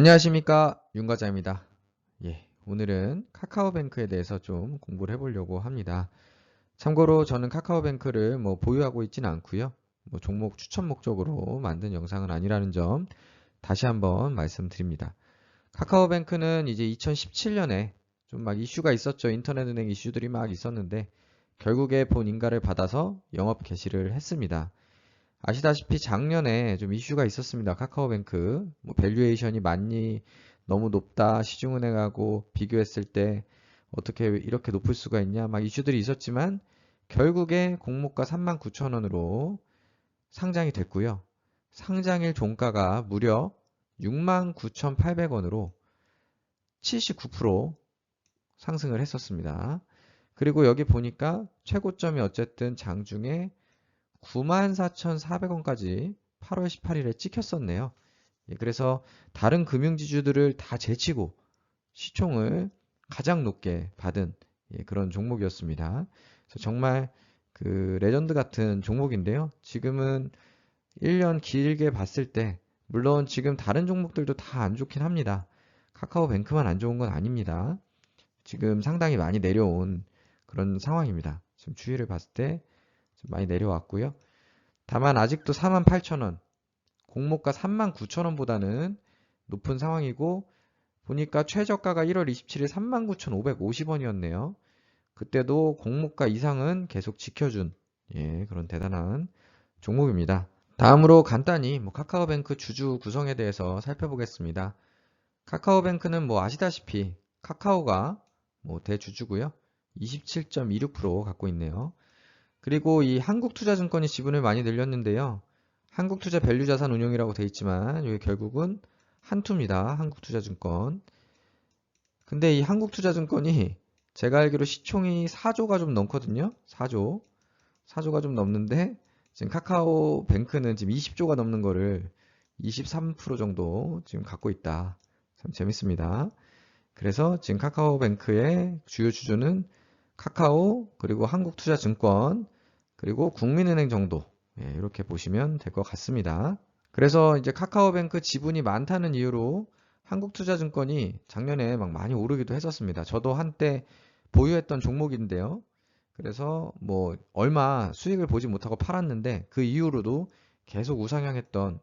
안녕하십니까, 윤과장입니다. 오늘은 카카오뱅크에 대해서 좀 공부를 해보려고 합니다. 참고로 저는 카카오뱅크를 보유하고 있지는 않고요. 종목 추천 목적으로 만든 영상은 아니라는 점 다시 한번 말씀드립니다. 카카오뱅크는 이제 2017년에 좀 막 이슈가 있었죠. 인터넷은행 이슈들이 막 있었는데 결국에 본 인가를 받아서 영업 개시를 했습니다. 아시다시피 작년에 좀 이슈가 있었습니다. 카카오뱅크 밸류에이션이 많이 너무 높다, 시중은행하고 비교했을 때 어떻게 이렇게 높을 수가 있냐 막 이슈들이 있었지만 결국에 공모가 39,000원으로 상장이 됐고요. 상장일 종가가 무려 69,800원으로 79% 상승을 했었습니다. 그리고 여기 보니까 최고점이 어쨌든 장중에 94,400원까지 8월 18일에 찍혔었네요. 그래서 다른 금융지주들을 다 제치고 시총을 가장 높게 받은 그런 종목이었습니다. 그래서 정말 그 레전드 같은 종목인데요. 지금은 1년 길게 봤을 때 물론 지금 다른 종목들도 다 안 좋긴 합니다. 카카오뱅크만 안 좋은 건 아닙니다. 지금 상당히 많이 내려온 그런 상황입니다. 지금 추이를 봤을 때 좀 많이 내려왔고요. 다만 아직도 48,000원, 공모가 39,000원보다는 높은 상황이고 보니까 최저가가 1월 27일 39,550원이었네요. 그때도 공모가 이상은 계속 지켜준 그런 대단한 종목입니다. 다음으로 간단히 카카오뱅크 주주 구성에 대해서 살펴보겠습니다. 카카오뱅크는 아시다시피 카카오가 대주주고요. 27.26% 갖고 있네요. 그리고 이 한국투자증권이 지분을 많이 늘렸는데요. 한국투자 밸류자산운용이라고 되어 있지만 이게 결국은 한투입니다. 한국투자증권. 근데 이 한국투자증권이 제가 알기로 시총이 4조가 좀 넘거든요. 4조가 좀 넘는데 지금 카카오뱅크는 지금 20조가 넘는 거를 23% 정도 지금 갖고 있다. 참 재밌습니다. 그래서 지금 카카오뱅크의 주요 주주는 카카오 그리고 한국투자증권 그리고 국민은행 정도 이렇게 보시면 될 것 같습니다. 그래서 이제 카카오뱅크 지분이 많다는 이유로 한국투자증권이 작년에 막 많이 오르기도 했었습니다. 저도 한때 보유했던 종목인데요. 그래서 얼마 수익을 보지 못하고 팔았는데 그 이후로도 계속 우상향했던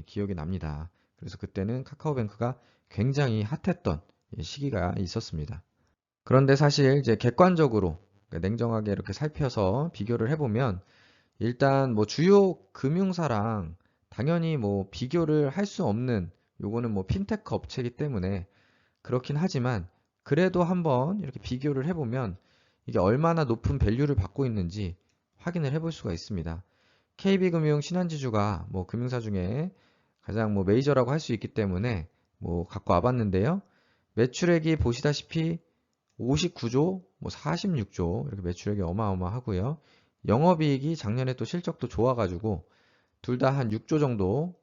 기억이 납니다. 그래서 그때는 카카오뱅크가 굉장히 핫했던 시기가 있었습니다. 그런데 사실 이제 객관적으로 냉정하게 이렇게 살펴서 비교를 해보면 일단 주요 금융사랑 당연히 비교를 할 수 없는 요거는 핀테크 업체이기 때문에 그렇긴 하지만 그래도 한번 이렇게 비교를 해보면 이게 얼마나 높은 밸류를 받고 있는지 확인을 해볼 수가 있습니다. KB금융 신한지주가 금융사 중에 가장 메이저라고 할 수 있기 때문에 갖고 와봤는데요. 매출액이 보시다시피 59조, 46조 이렇게 매출액이 어마어마하고요. 영업이익이 작년에 또 실적도 좋아가지고 둘 다 한 6조 정도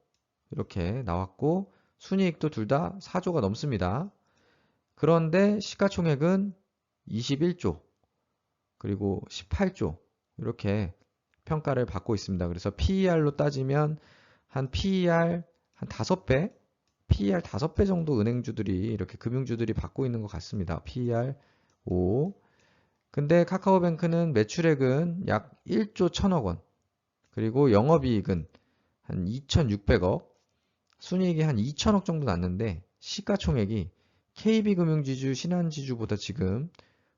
이렇게 나왔고 순이익도 둘 다 4조가 넘습니다. 그런데 시가총액은 21조 그리고 18조 이렇게 평가를 받고 있습니다. 그래서 PER로 따지면 한 PER 한 5배, PER 5배 정도 은행주들이 이렇게 금융주들이 받고 있는 것 같습니다. PER 5. 근데 카카오뱅크는 매출액은 약 1조 1000억 원, 그리고 영업이익은 한 2600억, 순이익이 한 2000억 정도 났는데 시가총액이 KB금융지주, 신한지주보다 지금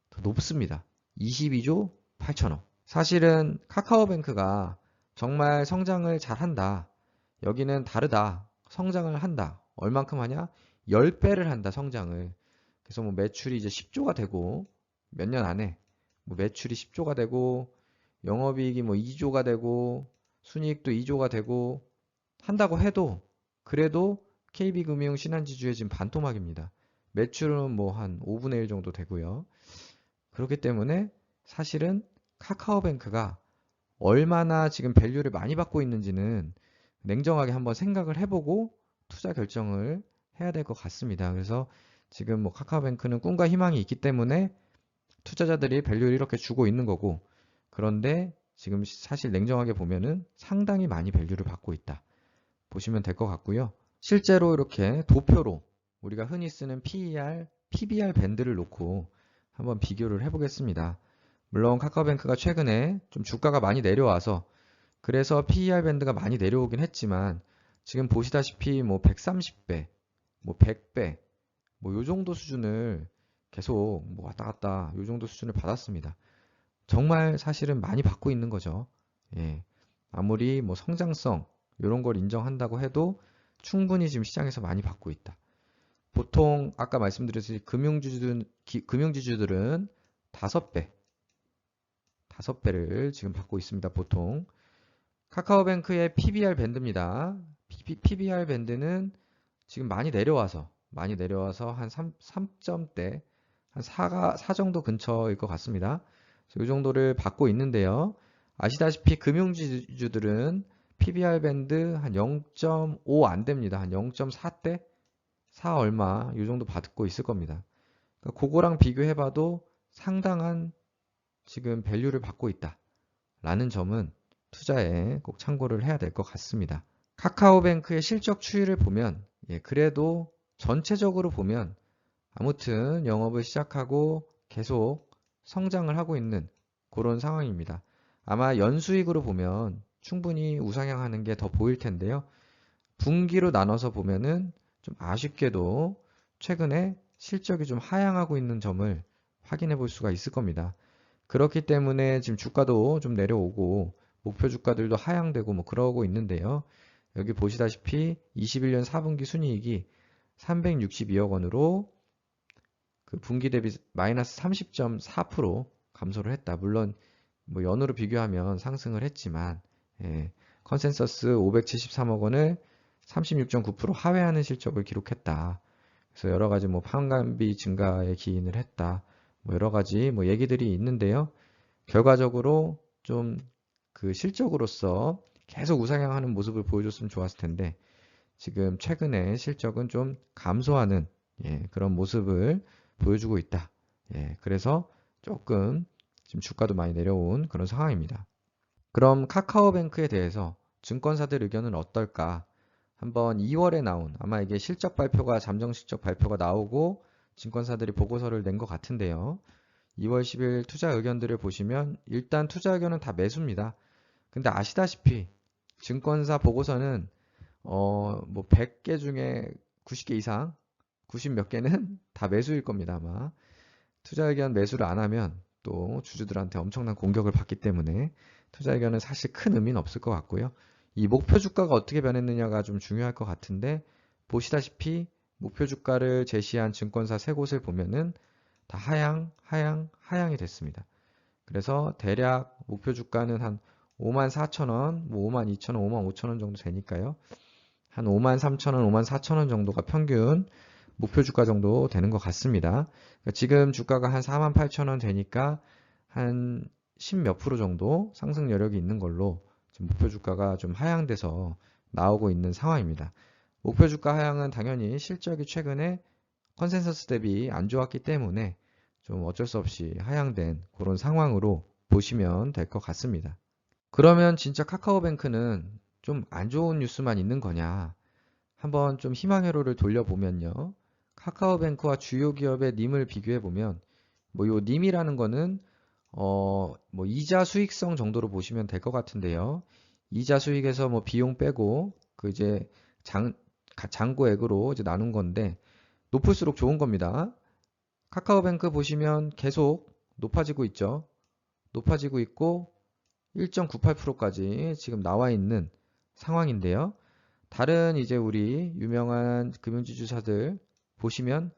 더 높습니다. 22조 8천억. 사실은 카카오뱅크가 정말 성장을 잘한다. 여기는 다르다. 성장을 한다. 얼만큼 하냐? 10배를 한다, 성장을. 그래서 매출이 이제 10조가 되고 몇 년 안에 매출이 10조가 되고 영업이익이 2조가 되고 순이익도 2조가 되고 한다고 해도 그래도 KB금융 신한지주의 지금 반토막입니다. 매출은 한 5분의 1 정도 되고요. 그렇기 때문에 사실은 카카오뱅크가 얼마나 지금 밸류를 많이 받고 있는지는 냉정하게 한번 생각을 해보고 투자 결정을 해야 될 것 같습니다. 그래서 지금 카카오뱅크는 꿈과 희망이 있기 때문에 투자자들이 밸류를 이렇게 주고 있는 거고, 그런데 지금 사실 냉정하게 보면은 상당히 많이 밸류를 받고 있다 보시면 될 것 같고요. 실제로 이렇게 도표로 우리가 흔히 쓰는 PER, PBR 밴드를 놓고 한번 비교를 해보겠습니다. 물론 카카오뱅크가 최근에 좀 주가가 많이 내려와서 그래서 PER 밴드가 많이 내려오긴 했지만 지금 보시다시피 뭐 130배, 뭐 100배, 뭐 요 정도 수준을 계속 뭐 왔다 갔다 요 정도 수준을 받았습니다. 정말 사실은 많이 받고 있는 거죠. 예. 아무리 뭐 성장성 이런 걸 인정한다고 해도 충분히 지금 시장에서 많이 받고 있다. 보통 아까 말씀드렸듯이 금융지주들은 5배를 지금 받고 있습니다. 보통 카카오뱅크의 PBR 밴드입니다. PBR 밴드는 지금 많이 내려와서 한 3점대 한 4 정도 근처일 것 같습니다. 이 정도를 받고 있는데요. 아시다시피 금융지주들은 PBR 밴드 한 0.5 안 됩니다. 한 0.4대? 4 얼마 이 정도 받고 있을 겁니다. 그러니까 그거랑 비교해봐도 상당한 지금 밸류를 받고 있다. 라는 점은 투자에 꼭 참고를 해야 될 것 같습니다. 카카오뱅크의 실적 추이를 보면 그래도 전체적으로 보면 아무튼 영업을 시작하고 계속 성장을 하고 있는 그런 상황입니다. 아마 연수익으로 보면 충분히 우상향하는 게 더 보일 텐데요. 분기로 나눠서 보면은 좀 아쉽게도 최근에 실적이 좀 하향하고 있는 점을 확인해 볼 수가 있을 겁니다. 그렇기 때문에 지금 주가도 좀 내려오고 목표 주가들도 하향되고 뭐 그러고 있는데요. 여기 보시다시피 21년 4분기 순이익이 362억 원으로 그 분기 대비 마이너스 30.4% 감소를 했다. 물론 뭐 연으로 비교하면 상승을 했지만 컨센서스 573억 원을 36.9% 하회하는 실적을 기록했다. 그래서 여러 가지 뭐 판관비 증가에 기인을 했다. 뭐 여러 가지 뭐 얘기들이 있는데요. 결과적으로 좀 그 실적으로서 계속 우상향하는 모습을 보여줬으면 좋았을 텐데 지금 최근에 실적은 좀 감소하는 그런 모습을 보여주고 있다. 그래서 조금 지금 주가도 많이 내려온 그런 상황입니다. 그럼 카카오뱅크에 대해서 증권사들 의견은 어떨까? 한번 2월에 나온 아마 이게 실적 발표가 잠정 실적 발표가 나오고 증권사들이 보고서를 낸 것 같은데요. 2월 10일 투자 의견들을 보시면 일단 투자 의견은 다 매수입니다. 근데 아시다시피 증권사 보고서는 뭐 100개 중에 90개 이상 90 몇 개는 다 매수일 겁니다. 아마 투자 의견 매수를 안 하면 또 주주들한테 엄청난 공격을 받기 때문에 투자 의견은 사실 큰 의미는 없을 것 같고요. 이 목표 주가가 어떻게 변했느냐가 좀 중요할 것 같은데 보시다시피 목표 주가를 제시한 증권사 세 곳을 보면은 다 하향이 됐습니다. 그래서 대략 목표 주가는 한 54,000원, 뭐 52,000원, 55,000원 정도 되니까요. 한 53,000원, 54,000원 정도가 평균 목표 주가 정도 되는 것 같습니다. 그러니까 지금 주가가 한 48,000원 되니까 한 10 몇 프로 정도 상승 여력이 있는 걸로 지금 목표 주가가 좀 하향돼서 나오고 있는 상황입니다. 목표 주가 하향은 당연히 실적이 최근에 컨센서스 대비 안 좋았기 때문에 좀 어쩔 수 없이 하향된 그런 상황으로 보시면 될 것 같습니다. 그러면 진짜 카카오뱅크는 좀 안 좋은 뉴스만 있는 거냐? 한번 좀 희망회로를 돌려보면요. 카카오뱅크와 주요 기업의 님을 비교해보면 뭐 요 님이라는 거는 뭐 이자 수익성 정도로 보시면 될 것 같은데요. 이자 수익에서 뭐 비용 빼고 그 이제 잔고액으로 이제 나눈 건데 높을수록 좋은 겁니다. 카카오뱅크 보시면 계속 높아지고 있죠. 높아지고 있고 1.98%까지 지금 나와 있는 상황인데요. 다른 이제 우리 유명한 금융지주사들 보시면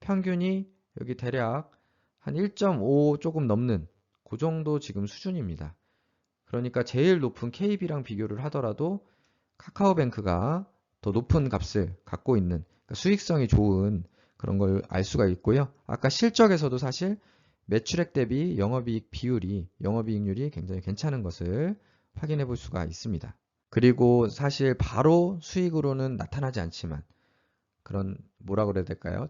평균이 여기 대략 한 1.5 조금 넘는 그 정도 지금 수준입니다. 그러니까 제일 높은 KB랑 비교를 하더라도 카카오뱅크가 더 높은 값을 갖고 있는 그러니까 수익성이 좋은 그런 걸 알 수가 있고요. 아까 실적에서도 사실 매출액 대비 영업이익률이 굉장히 괜찮은 것을 확인해 볼 수가 있습니다. 그리고 사실 바로 수익으로는 나타나지 않지만 그런 뭐라 그래야 될까요?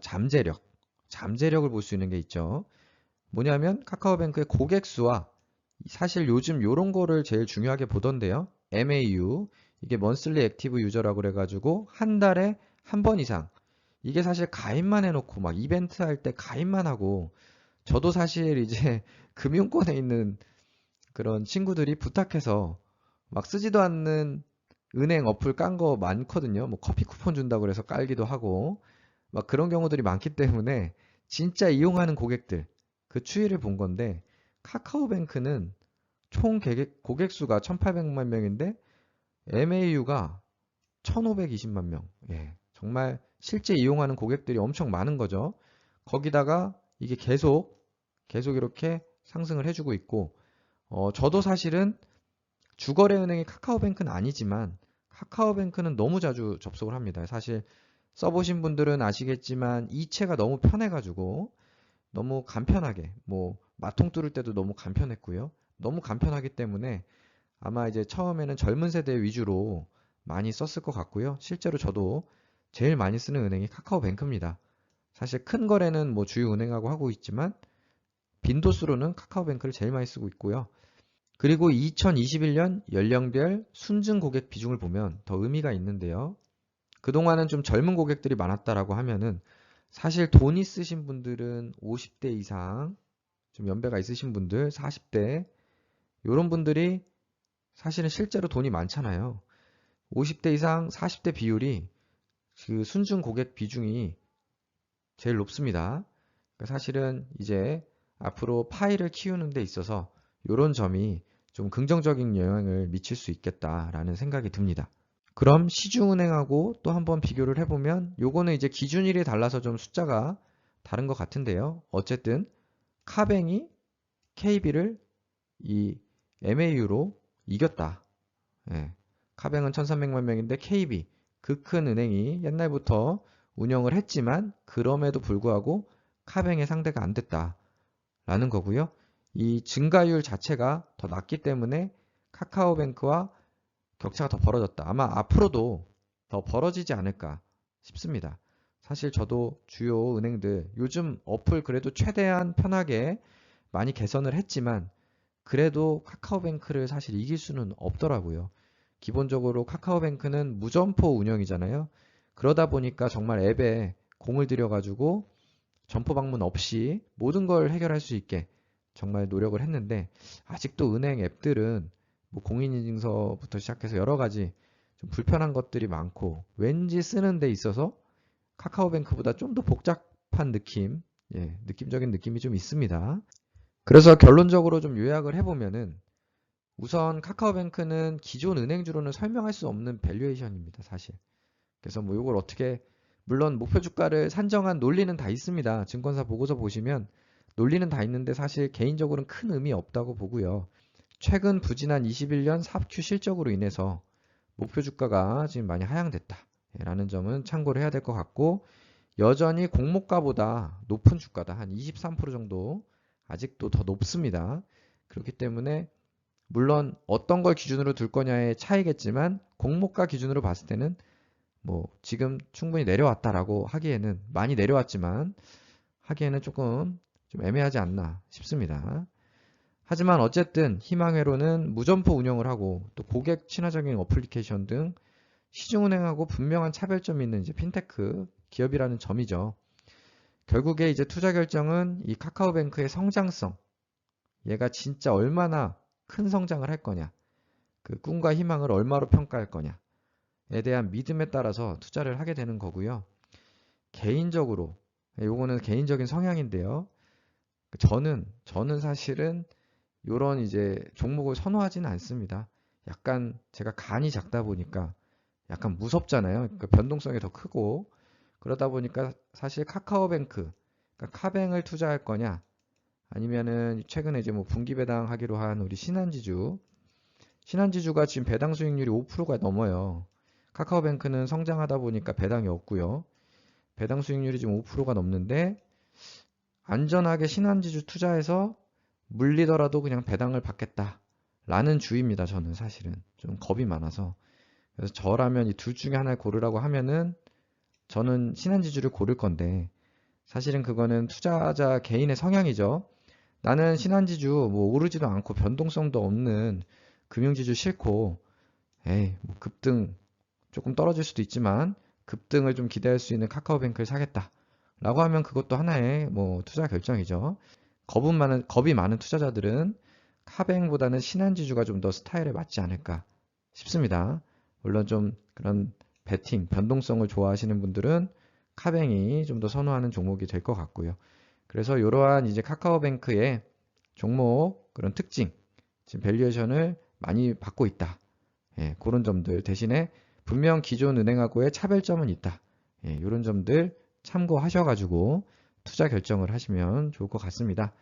잠재력을 볼 수 있는 게 있죠. 뭐냐면 카카오뱅크의 고객 수와 사실 요즘 요런 거를 제일 중요하게 보던데요. MAU 이게 먼슬리 액티브 유저라고 그래가지고 한 달에 한 번 이상 이게 사실 가입만 해놓고 막 이벤트 할 때 가입만 하고 저도 사실 이제 금융권에 있는 그런 친구들이 부탁해서 막 쓰지도 않는 은행 어플 깐 거 많거든요. 뭐 커피 쿠폰 준다고 그래서 깔기도 하고 막 그런 경우들이 많기 때문에 진짜 이용하는 고객들 그 추이를 본 건데 카카오뱅크는 총 고객 수가 1,800만 명인데 MAU가 1,520만 명. 예, 정말 실제 이용하는 고객들이 엄청 많은 거죠. 거기다가 이게 계속 이렇게 상승을 해주고 있고 저도 사실은 주거래 은행이 카카오뱅크는 아니지만 카카오뱅크는 너무 자주 접속을 합니다. 사실 써보신 분들은 아시겠지만 이체가 너무 편해가지고 너무 간편하게 뭐 마통 뚫을 때도 너무 간편했고요. 너무 간편하기 때문에 아마 이제 처음에는 젊은 세대 위주로 많이 썼을 것 같고요. 실제로 저도 제일 많이 쓰는 은행이 카카오뱅크입니다. 사실 큰 거래는 뭐 주요 은행하고 하고 있지만 빈도수로는 카카오뱅크를 제일 많이 쓰고 있고요. 그리고 2021년 연령별 순증 고객 비중을 보면 더 의미가 있는데요. 그동안은 좀 젊은 고객들이 많았다라고 하면은 사실 돈 있으신 분들은 50대 이상, 좀 연배가 있으신 분들, 40대, 이런 분들이 사실은 실제로 돈이 많잖아요. 50대 이상 40대 비율이 그 순증 고객 비중이 제일 높습니다. 그러니까 사실은 이제 앞으로 파이를 키우는 데 있어서 이런 점이 좀 긍정적인 영향을 미칠 수 있겠다라는 생각이 듭니다. 그럼 시중은행하고 또 한번 비교를 해보면 요거는 이제 기준일이 달라서 좀 숫자가 다른 것 같은데요. 어쨌든 카뱅이 KB를 이 MAU로 이겼다. 예. 카뱅은 1,300만 명인데 KB 그 큰 은행이 옛날부터 운영을 했지만 그럼에도 불구하고 카뱅의 상대가 안 됐다라는 거고요. 이 증가율 자체가 더 낮기 때문에 카카오뱅크와 격차가 더 벌어졌다. 아마 앞으로도 더 벌어지지 않을까 싶습니다. 사실 저도 주요 은행들 요즘 어플 그래도 최대한 편하게 많이 개선을 했지만 그래도 카카오뱅크를 사실 이길 수는 없더라고요. 기본적으로 카카오뱅크는 무점포 운영이잖아요. 그러다 보니까 정말 앱에 공을 들여가지고 점포 방문 없이 모든 걸 해결할 수 있게 정말 노력을 했는데 아직도 은행 앱들은 뭐 공인인증서부터 시작해서 여러 가지 좀 불편한 것들이 많고 왠지 쓰는 데 있어서 카카오뱅크보다 좀 더 복잡한 느낌, 예, 느낌적인 느낌이 좀 있습니다. 그래서 결론적으로 좀 요약을 해보면은 우선 카카오뱅크는 기존 은행주로는 설명할 수 없는 밸류에이션입니다, 사실. 그래서 뭐 이걸 어떻게 물론 목표 주가를 산정한 논리는 다 있습니다. 증권사 보고서 보시면 논리는 다 있는데 사실 개인적으로는 큰 의미 없다고 보고요. 최근 부진한 21년 4Q 실적으로 인해서 목표 주가가 지금 많이 하향됐다. 라는 점은 참고를 해야 될 것 같고 여전히 공모가보다 높은 주가다. 한 23% 정도 아직도 더 높습니다. 그렇기 때문에 물론 어떤 걸 기준으로 둘 거냐의 차이겠지만 공모가 기준으로 봤을 때는 뭐 지금 충분히 내려왔다라고 하기에는 많이 내려왔지만 하기에는 조금 좀 애매하지 않나 싶습니다. 하지만 어쨌든 희망회로는 무점포 운영을 하고 또 고객 친화적인 어플리케이션 등 시중은행하고 분명한 차별점이 있는 이제 핀테크 기업이라는 점이죠. 결국에 이제 투자 결정은 이 카카오뱅크의 성장성, 얘가 진짜 얼마나 큰 성장을 할 거냐, 그 꿈과 희망을 얼마로 평가할 거냐에 대한 믿음에 따라서 투자를 하게 되는 거고요. 개인적으로, 요거는 개인적인 성향인데요. 저는 사실은 이런 이제 종목을 선호하지는 않습니다. 약간 제가 간이 작다 보니까 약간 무섭잖아요. 그러니까 변동성이 더 크고 그러다 보니까 사실 카카오뱅크, 그러니까 카뱅을 투자할 거냐 아니면은 최근에 이제 뭐 분기 배당하기로 한 우리 신한지주가 지금 배당 수익률이 5%가 넘어요. 카카오뱅크는 성장하다 보니까 배당이 없고요. 배당 수익률이 지금 5%가 넘는데 안전하게 신한지주 투자해서 물리더라도 그냥 배당을 받겠다라는 주의입니다. 저는 사실은 좀 겁이 많아서. 그래서 저라면 이 둘 중에 하나를 고르라고 하면은 저는 신한지주를 고를 건데 사실은 그거는 투자자 개인의 성향이죠. 나는 신한지주 뭐 오르지도 않고 변동성도 없는 금융지주 싫고 에이 뭐 급등 조금 떨어질 수도 있지만 급등을 좀 기대할 수 있는 카카오뱅크를 사겠다 라고 하면 그것도 하나의 뭐 투자 결정이죠. 겁이 많은 투자자들은 카뱅보다는 신한지주가 좀 더 스타일에 맞지 않을까 싶습니다. 물론 좀 그런 베팅, 변동성을 좋아하시는 분들은 카뱅이 좀 더 선호하는 종목이 될 것 같고요. 그래서 이러한 이제 카카오뱅크의 종목 그런 특징, 지금 밸류에이션을 많이 받고 있다. 예, 그런 점들 대신에 분명 기존 은행하고의 차별점은 있다. 예, 이런 점들 참고하셔가지고 투자 결정을 하시면 좋을 것 같습니다.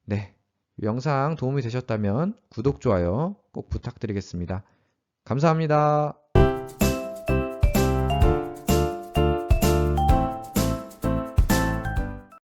네, 영상 도움이 되셨다면 구독, 좋아요 꼭 부탁드리겠습니다. 감사합니다.